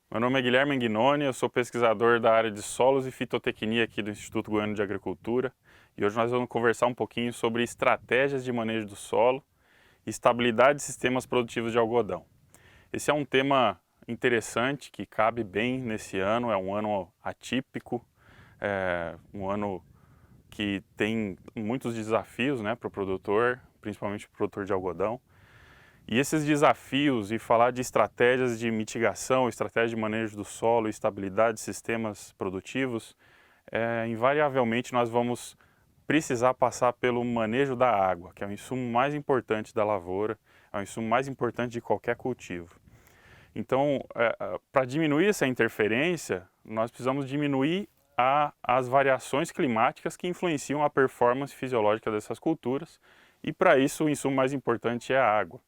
Meu nome é Guilherme Anguinoni, eu sou pesquisador da área de solos e fitotecnia aqui do Instituto Goiano de Agricultura e hoje nós vamos conversar um pouquinho sobre estratégias de manejo do solo e estabilidade de sistemas produtivos de algodão. Esse é um tema interessante que cabe bem nesse ano, é um ano atípico, um ano que tem muitos desafios, né, para o produtor, principalmente para o produtor de algodão. E esses desafios e falar de estratégias de mitigação, estratégia de manejo do solo, estabilidade de sistemas produtivos, invariavelmente nós vamos precisar passar pelo manejo da água, que é o insumo mais importante da lavoura, é o insumo mais importante de qualquer cultivo. Então, para diminuir essa interferência, nós precisamos diminuir as variações climáticas que influenciam a performance fisiológica dessas culturas, e para isso o insumo mais importante é a água.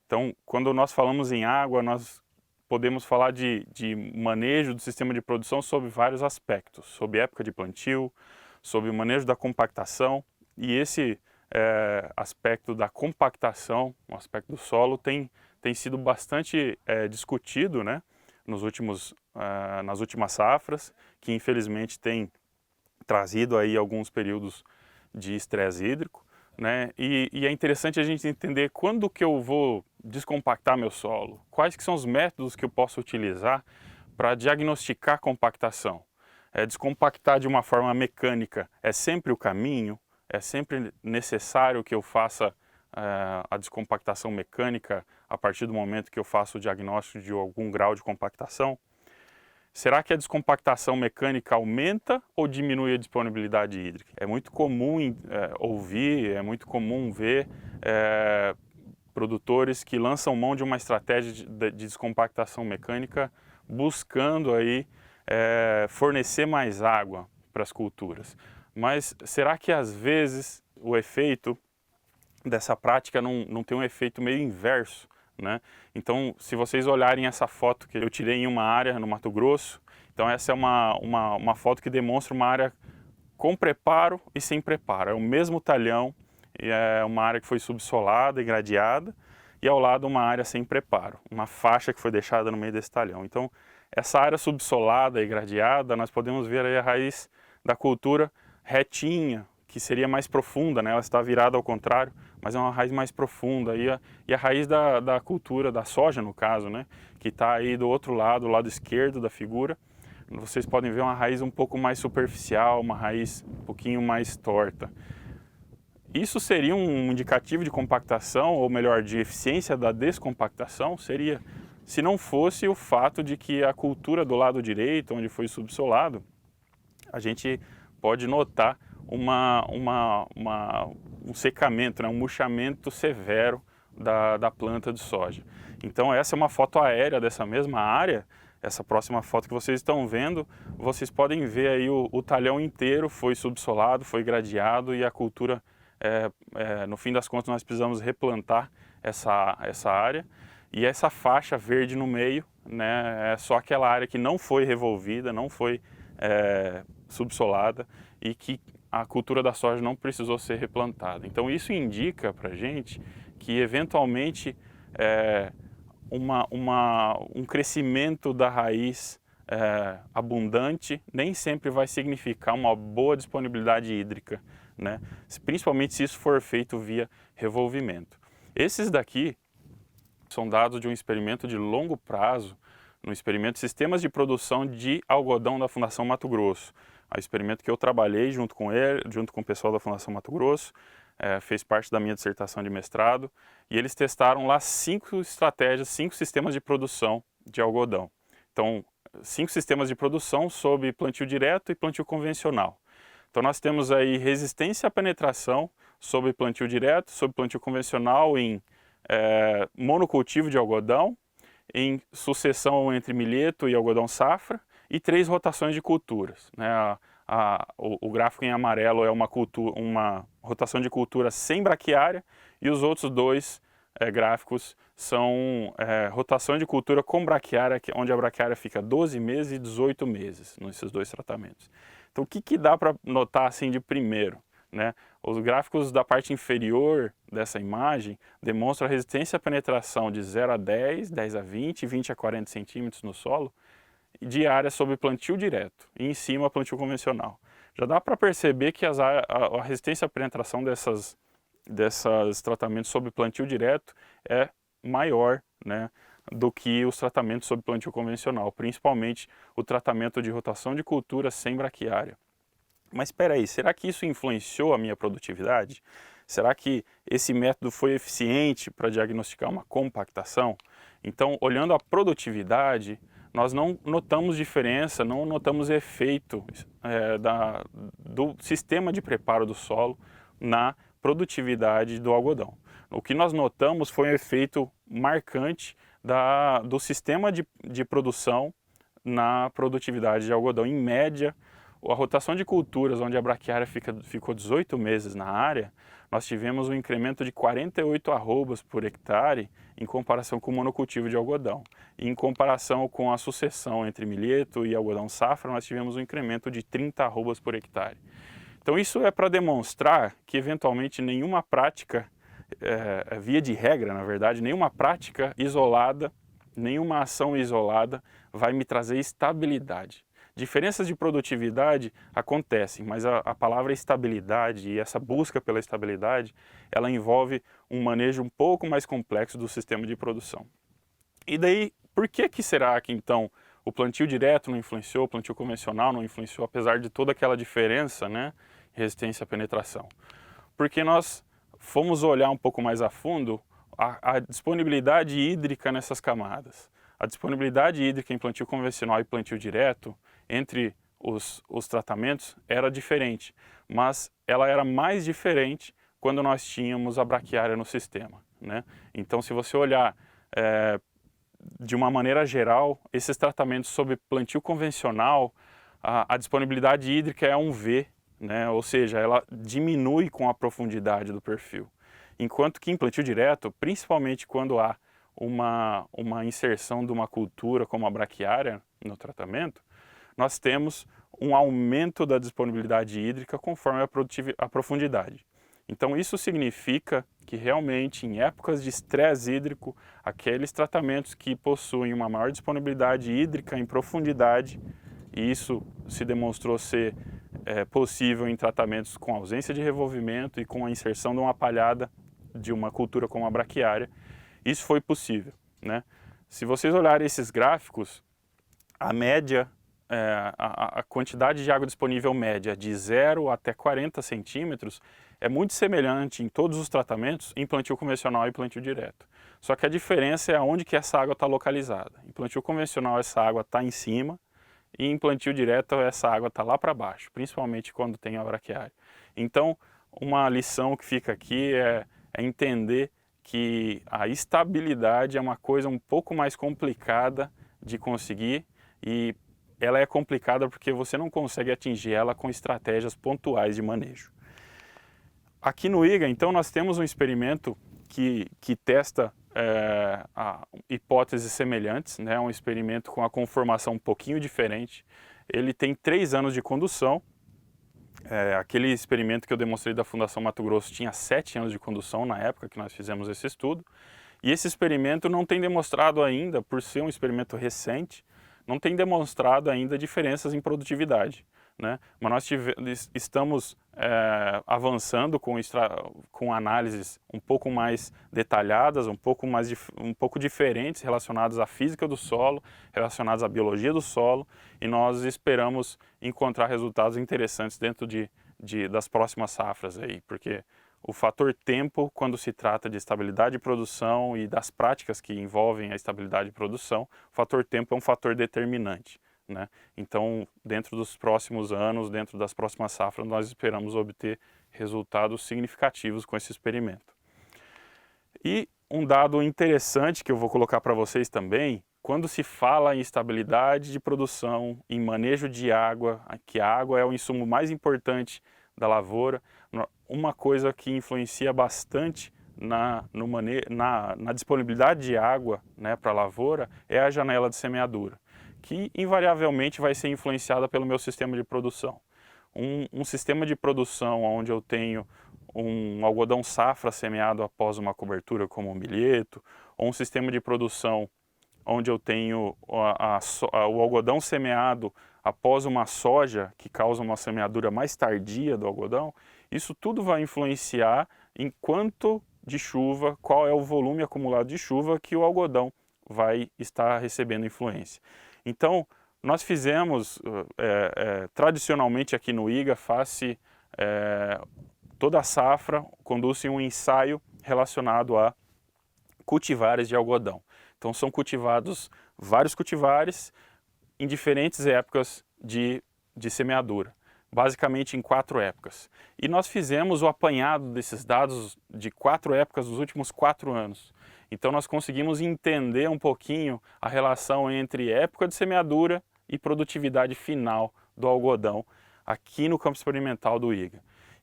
Então, quando nós falamos em água, nós podemos falar de manejo do sistema de produção sob vários aspectos, sob época de plantio, sob o manejo da compactação, e esse aspecto da compactação, o aspecto do solo, tem sido bastante discutido, né, nas últimas safras, que infelizmente tem trazido aí alguns períodos de estresse hídrico, né? E é interessante a gente entender quando que eu vou descompactar meu solo, quais que são os métodos que eu posso utilizar para diagnosticar compactação. Descompactar de uma forma mecânica é sempre o caminho, é sempre necessário que eu faça a descompactação mecânica a partir do momento que eu faço o diagnóstico de algum grau de compactação. Será que a descompactação mecânica aumenta ou diminui a disponibilidade hídrica? É muito comum ouvir, é muito comum ver produtores que lançam mão de uma estratégia de descompactação mecânica buscando aí fornecer mais água para as culturas. Mas será que às vezes o efeito dessa prática não tem um efeito meio inverso? Né? Então, se vocês olharem essa foto que eu tirei em uma área no Mato Grosso, então essa é uma foto que demonstra uma área com preparo e sem preparo. É o mesmo talhão, e é uma área que foi subsolada e gradeada, e ao lado uma área sem preparo, uma faixa que foi deixada no meio desse talhão. Então, essa área subsolada e gradeada, nós podemos ver aí a raiz da cultura retinha, que seria mais profunda, né? Ela está virada ao contrário, mas é uma raiz mais profunda. E a raiz da cultura, da soja no caso, né? Que está aí do outro lado, do lado esquerdo da figura, vocês podem ver uma raiz um pouco mais superficial, uma raiz um pouquinho mais torta. Isso seria um indicativo de compactação, ou melhor, de eficiência da descompactação? Seria, se não fosse o fato de que a cultura do lado direito, onde foi subsolado, a gente pode notar um secamento, né, um murchamento severo da planta de soja. Então essa é uma foto aérea dessa mesma área. Essa próxima foto que vocês estão vendo, vocês podem ver aí o talhão inteiro foi subsolado, foi gradeado e a cultura, no fim das contas, nós precisamos replantar essa área. E essa faixa verde no meio, né, é só aquela área que não foi revolvida, não foi subsolada e que a cultura da soja não precisou ser replantada. Então isso indica para a gente que eventualmente um crescimento da raiz abundante nem sempre vai significar uma boa disponibilidade hídrica, né? Principalmente se isso for feito via revolvimento. Esses daqui são dados de um experimento de longo prazo, no experimento Sistemas de Produção de Algodão da Fundação Mato Grosso. É um experimento que eu trabalhei junto com o pessoal da Fundação Mato Grosso, fez parte da minha dissertação de mestrado, e eles testaram lá 5 estratégias, 5 sistemas de produção de algodão. Então, 5 sistemas de produção sob plantio direto e plantio convencional. Então nós temos aí resistência à penetração sob plantio direto, sob plantio convencional em monocultivo de algodão, em sucessão entre milheto e algodão safra e 3 rotações de culturas, né? O gráfico em amarelo é uma rotação de cultura sem braquiária e os outros 2 gráficos são rotação de cultura com braquiária, onde a braquiária fica 12 meses e 18 meses nesses 2 tratamentos. Então o que dá para notar assim de primeiro? Né? Os gráficos da parte inferior dessa imagem demonstram a resistência à penetração de 0 a 10, 10 a 20, 20 a 40 centímetros no solo, de área sob plantio direto e em cima plantio convencional. Já dá para perceber que a resistência à penetração desses tratamentos sob plantio direto é maior, né, do que os tratamentos sob plantio convencional, principalmente o tratamento de rotação de cultura sem braquiária. Mas espera aí, será que isso influenciou a minha produtividade? Será que esse método foi eficiente para diagnosticar uma compactação? Então, olhando a produtividade, nós não notamos diferença, não notamos efeito do sistema de preparo do solo na produtividade do algodão. O que nós notamos foi um efeito marcante do sistema de produção na produtividade de algodão. Em média, a rotação de culturas, onde a braquiária ficou 18 meses na área, nós tivemos um incremento de 48 arrobas por hectare em comparação com o monocultivo de algodão. E em comparação com a sucessão entre milheto e algodão safra, nós tivemos um incremento de 30 arrobas por hectare. Então isso é para demonstrar que eventualmente nenhuma prática, via de regra na verdade, nenhuma prática isolada, nenhuma ação isolada vai me trazer estabilidade. Diferenças de produtividade acontecem, mas a palavra estabilidade e essa busca pela estabilidade, ela envolve um manejo um pouco mais complexo do sistema de produção. E daí, por que será que então o plantio direto não influenciou, o plantio convencional não influenciou, apesar de toda aquela diferença, né, resistência à penetração? Porque nós fomos olhar um pouco mais a fundo a disponibilidade hídrica nessas camadas. A disponibilidade hídrica em plantio convencional e plantio direto, entre os tratamentos, era diferente, mas ela era mais diferente quando nós tínhamos a braquiária no sistema, né? Então, se você olhar de uma maneira geral, esses tratamentos sob plantio convencional, a disponibilidade hídrica é um V, né? Ou seja, ela diminui com a profundidade do perfil. Enquanto que em plantio direto, principalmente quando há uma inserção de uma cultura como a braquiária no tratamento, nós temos um aumento da disponibilidade hídrica conforme a profundidade. Então isso significa que realmente em épocas de estresse hídrico, aqueles tratamentos que possuem uma maior disponibilidade hídrica em profundidade, e isso se demonstrou ser possível em tratamentos com ausência de revolvimento e com a inserção de uma palhada de uma cultura como a braquiária, isso foi possível, né? Se vocês olharem esses gráficos, a média, a quantidade de água disponível média de 0 até 40 centímetros é muito semelhante em todos os tratamentos em plantio convencional e plantio direto. Só que a diferença é onde que essa água está localizada. Em plantio convencional essa água está em cima e em plantio direto essa água está lá para baixo, principalmente quando tem a braquiária. Então, uma lição que fica aqui é entender que a estabilidade é uma coisa um pouco mais complicada de conseguir, e ela é complicada porque você não consegue atingir ela com estratégias pontuais de manejo. Aqui no IGA, então, nós temos um experimento que testa hipóteses semelhantes, né? Um experimento com a conformação um pouquinho diferente. Ele tem 3 anos de condução. Aquele experimento que eu demonstrei da Fundação Mato Grosso tinha 7 anos de condução na época que nós fizemos esse estudo. E esse experimento não tem demonstrado ainda, por ser um experimento recente, não tem demonstrado ainda diferenças em produtividade, né? Mas nós estamos avançando com análises um pouco mais detalhadas, um pouco diferentes, relacionadas à física do solo, relacionadas à biologia do solo, e nós esperamos encontrar resultados interessantes dentro das próximas safras aí, porque o fator tempo, quando se trata de estabilidade de produção e das práticas que envolvem a estabilidade de produção, o fator tempo é um fator determinante, né? Então, dentro dos próximos anos, dentro das próximas safras, nós esperamos obter resultados significativos com esse experimento. E um dado interessante que eu vou colocar para vocês também, quando se fala em estabilidade de produção, em manejo de água, que a água é o insumo mais importante da lavoura, uma coisa que influencia bastante na disponibilidade de água, né, para a lavoura é a janela de semeadura, que invariavelmente vai ser influenciada pelo meu sistema de produção. Um sistema de produção onde eu tenho um algodão safra semeado após uma cobertura como um milheto, ou um sistema de produção onde eu tenho o algodão semeado após uma soja que causa uma semeadura mais tardia do algodão, isso tudo vai influenciar em quanto de chuva, qual é o volume acumulado de chuva que o algodão vai estar recebendo influência. Então, nós fizemos, tradicionalmente aqui no IGA, toda a safra conduz um ensaio relacionado a cultivares de algodão. Então são cultivados vários cultivares em diferentes épocas de semeadura, basicamente em 4 épocas. E nós fizemos o apanhado desses dados de 4 épocas dos últimos 4 anos. Então nós conseguimos entender um pouquinho a relação entre época de semeadura e produtividade final do algodão aqui no campo experimental do IGA.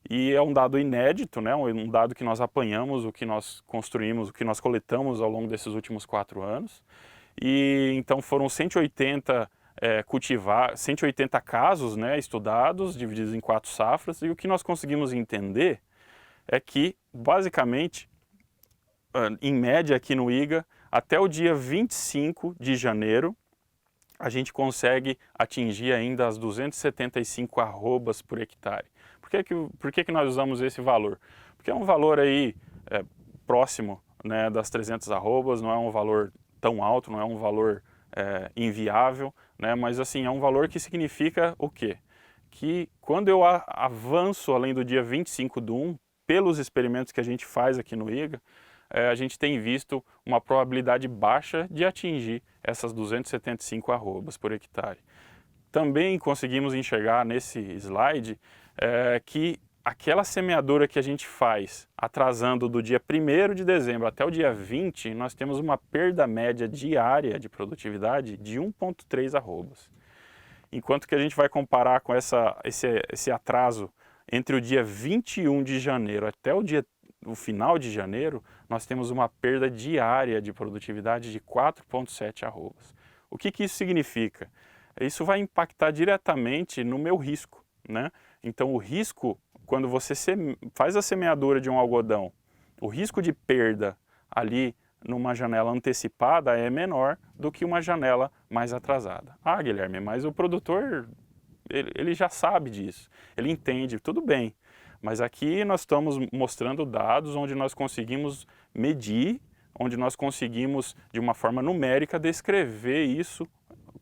E é um dado inédito, né? Um dado que nós apanhamos, o que nós construímos, o que nós coletamos ao longo desses últimos 4 anos. E então foram 180 180 casos, né, estudados, divididos em 4 safras, e o que nós conseguimos entender é que, basicamente, em média aqui no IGA, até o dia 25 de janeiro, a gente consegue atingir ainda as 275 arrobas por hectare. Por que nós usamos esse valor? Porque é um valor aí próximo, né, das 300 arrobas, não é um valor tão alto, não é um valor inviável, né, mas assim, é um valor que significa o quê? Que quando eu avanço além do dia 25/1, pelos experimentos que a gente faz aqui no IGA, a gente tem visto uma probabilidade baixa de atingir essas 275 arrobas por hectare. Também conseguimos enxergar nesse slide que aquela semeadura que a gente faz atrasando do dia 1º de dezembro até o dia 20, nós temos uma perda média diária de produtividade de 1,3 arrobas. Enquanto que a gente vai comparar com esse atraso entre o dia 21 de janeiro até o final de janeiro, nós temos uma perda diária de produtividade de 4,7 arrobas. O que isso significa? Isso vai impactar diretamente no meu risco, né? Então o risco, quando você faz a semeadura de um algodão, o risco de perda ali numa janela antecipada é menor do que uma janela mais atrasada. Ah, Guilherme, mas o produtor, ele já sabe disso, ele entende, tudo bem. Mas aqui nós estamos mostrando dados onde nós conseguimos medir, onde nós conseguimos, de uma forma numérica, descrever isso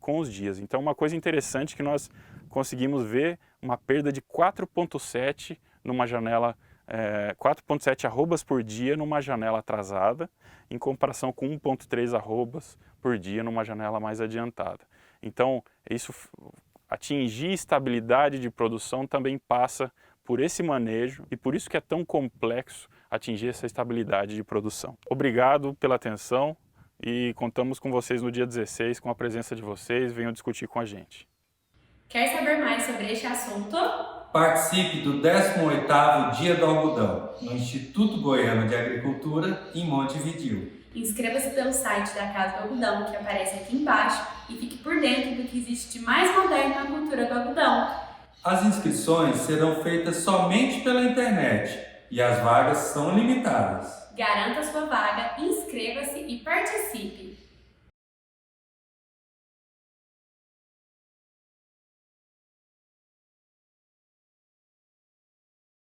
com os dias. Então, uma coisa interessante que nós conseguimos ver uma perda de 4,7 numa janela, 4,7 arrobas por dia numa janela atrasada, em comparação com 1,3 arrobas por dia numa janela mais adiantada. Então, atingir estabilidade de produção também passa por esse manejo e por isso que é tão complexo atingir essa estabilidade de produção. Obrigado pela atenção e contamos com vocês no dia 16, com a presença de vocês, venham discutir com a gente. Quer saber mais sobre este assunto? Participe do 18º Dia do Algodão, no Instituto Goiano de Agricultura, em Montevidéu. Inscreva-se pelo site da Casa do Algodão, que aparece aqui embaixo, e fique por dentro do que existe de mais moderno na cultura do algodão. As inscrições serão feitas somente pela internet e as vagas são limitadas. Garanta sua vaga, inscreva-se e participe!